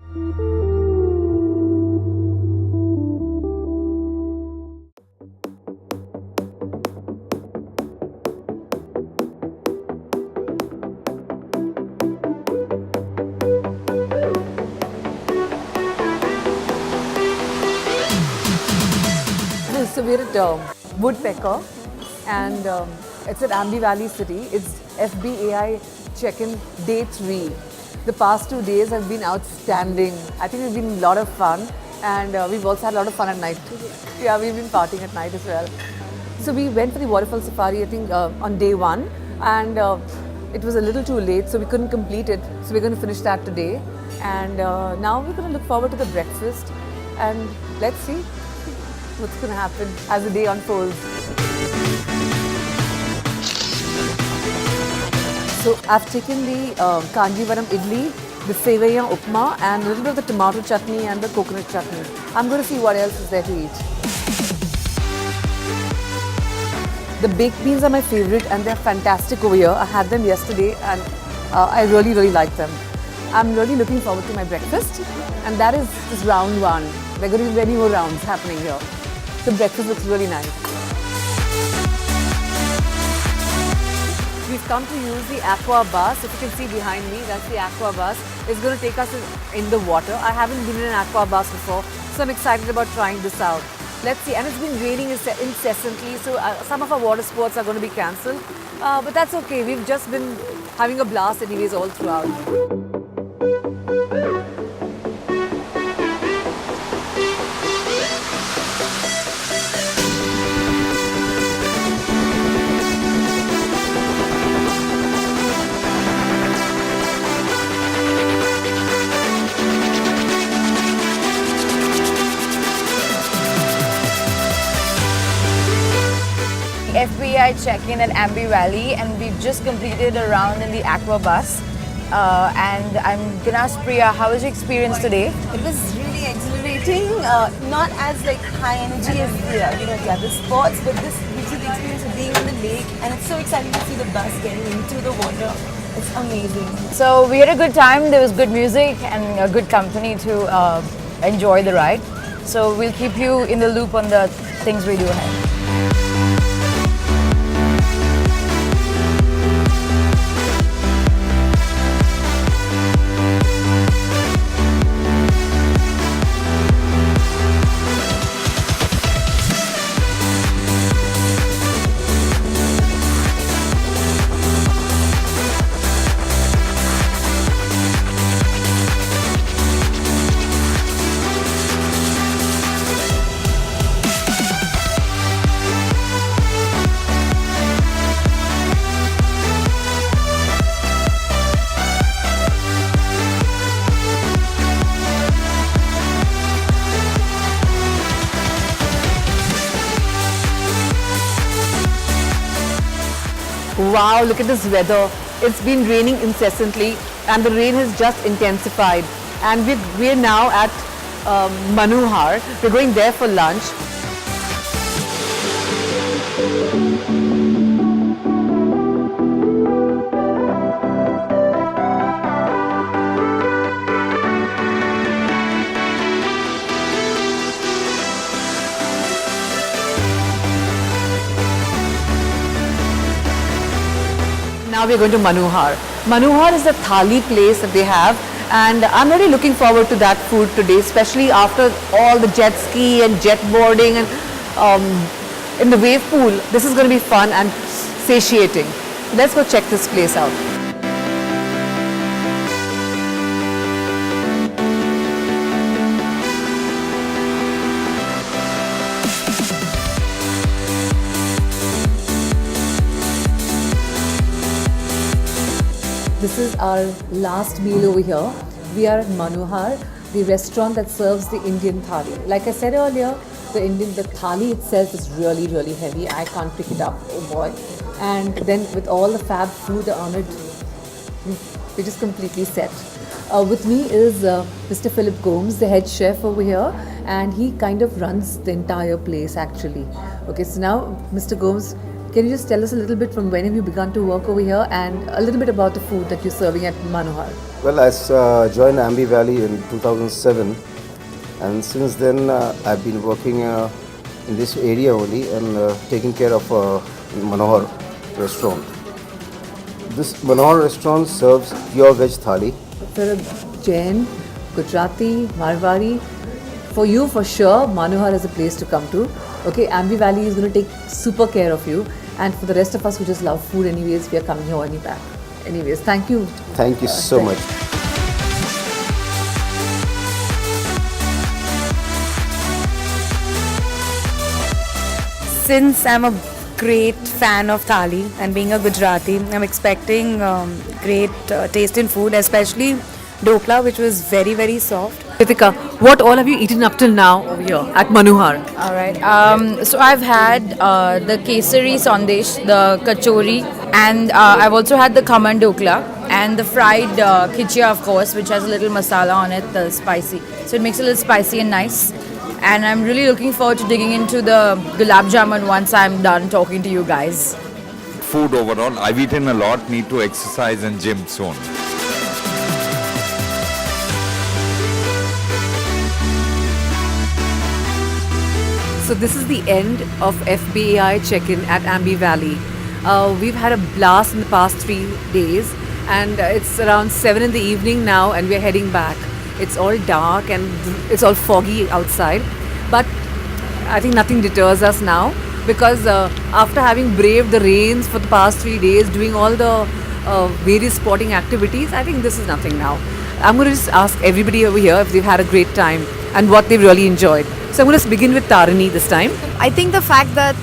So we're at Woodpecker, and it's at Ambi Valley City. It's FBAI check-in day 3. The past 2 days have been outstanding. I think it's been a lot of fun, and we've also had a lot of fun at night. Yeah, we've been partying at night as well. So we went for the waterfall safari, I think, on day 1, and it was a little too late, so we couldn't complete it. So we're going to finish that today, and now we're going to look forward to the breakfast, and let's see what's going to happen as the day unfolds. So I've taken the Kanjivaram idli, the Sevaiya upma, and a little bit of the tomato chutney and the coconut chutney. I'm going to see what else is there to eat. The baked beans are my favorite, and they're fantastic over here. I had them yesterday, and I really, really like them. I'm really looking forward to my breakfast, and that is just round 1. There are going to be many more rounds happening here. The breakfast looks really nice. We've come to use the aqua bus. If you can see behind me, that's the aqua bus. It's going to take us in the water. I haven't been in an aqua bus before, so I'm excited about trying this out. Let's see. And it's been raining incessantly, so some of our water sports are going to be cancelled. But that's okay. We've just been having a blast anyways all throughout. FBI check-in at Ambi Valley, and we've just completed a round in the aqua bus. And I'm gonna ask Priya, how was your experience today? It was really exhilarating, not as like high energy as the other sports, but this gives you the experience of being on the lake, and it's so exciting to see the bus getting into the water. It's amazing. So we had a good time. There was good music and a good company to enjoy the ride. So we'll keep you in the loop on the things we do ahead. Wow, look at this weather. It's been raining incessantly, and the rain has just intensified. And we're now at Manohar. We're going there for lunch. Now we're going to Manohar. Manohar is a thali place that they have, and I'm really looking forward to that food today, especially after all the jet ski and jet boarding and in the wave pool. This is going to be fun and satiating. Let's go check this place out. This is our last meal over here. We are at Manohar, the restaurant that serves the Indian thali. Like I said earlier, the thali itself is really, really heavy. I can't pick it up, oh boy. And then with all the fab food on it, we're just completely set. With me is Mr. Philip Gomes, the head chef over here, and he kind of runs the entire place actually. Okay, so now Mr. Gomes, Can you just tell us a little bit from when have you begun to work over here and a little bit about the food that you're serving at Manohar? Well, I joined Ambi Valley in 2007, and since then I've been working in this area only and taking care of Manohar restaurant. This Manohar restaurant serves pure veg thali. For a Jain, Gujarati, Marwari, for you for sure, Manohar is a place to come to. Okay, Ambi Valley is going to take super care of you, and for the rest of us who just love food anyways, we are coming here only back. Anyways, thank you. Thank you so much. Since I'm a great fan of thali and being a Gujarati, I'm expecting great taste in food, especially dokla, which was very, very soft. Ritika, what all have you eaten up till now over here at Manohar? All right. So I've had the kesari sandesh, the kachori, and I've also had the khaman dokla and the fried khichya, of course, which has a little masala on it, the spicy. So it makes it a little spicy and nice. And I'm really looking forward to digging into the gulab jamun once I'm done talking to you guys. Food overall, I've eaten a lot, need to exercise and gym soon. So this is the end of FBAI check-in at Ambi Valley. We've had a blast in the past 3 days, and it's around 7 in the evening now, and we're heading back. It's all dark and it's all foggy outside, but I think nothing deters us now, because after having braved the rains for the past 3 days, doing all the various sporting activities, I think this is nothing now. I'm going to just ask everybody over here if they've had a great time and what they've really enjoyed. So I'm going to begin with Tarini this time. I think the fact that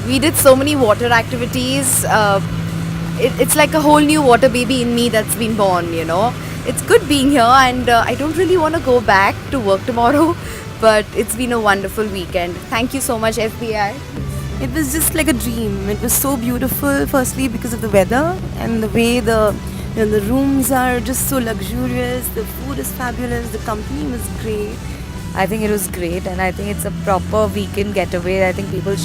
we did so many water activities, it's like a whole new water baby in me that's been born, you know. It's good being here, and I don't really want to go back to work tomorrow, but it's been a wonderful weekend. Thank you so much, FBI. It was just like a dream. It was so beautiful, firstly because of the weather and the way the rooms are just so luxurious, the food is fabulous, the company was great. I think it was great, and I think it's a proper weekend getaway. I think people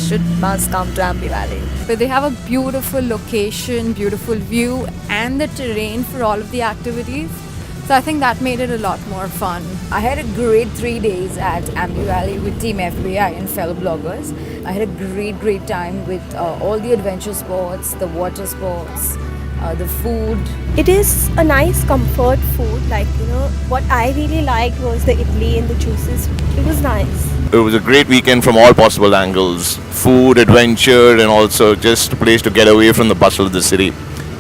must come to Ambi Valley. But they have a beautiful location, beautiful view, and the terrain for all of the activities. So I think that made it a lot more fun. I had a great 3 days at Ambi Valley with Team FBI and fellow bloggers. I had a great time with all the adventure sports, the water sports, the food. It is a nice comfort food. Like, you know, what I really liked was the idli and the juices. It was nice. It was a great weekend from all possible angles. Food, adventure, and also just a place to get away from the bustle of the city.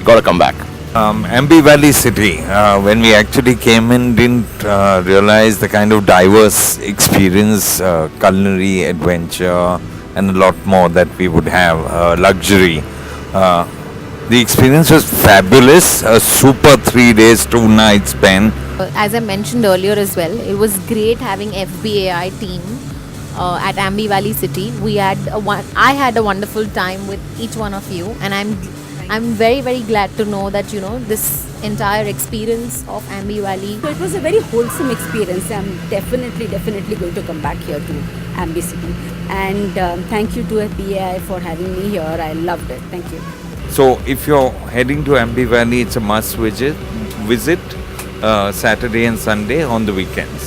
Gotta come back. Ambi Valley City, when we actually came in, didn't realize the kind of diverse experience, culinary, adventure, and a lot more that we would have, luxury. The experience was fabulous, a super 3 days, 2 nights spent. As I mentioned earlier as well, it was great having FBAI team at Ambi Valley City. I had a wonderful time with each one of you, and I'm very glad to know that, you know, this entire experience of Ambi Valley. So it was a very wholesome experience. I'm definitely going to come back here to Ambi City. And thank you to FBAI for having me here. I loved it. Thank you. So if you're heading to Ambi Valley, it's a must visit Saturday and Sunday on the weekend.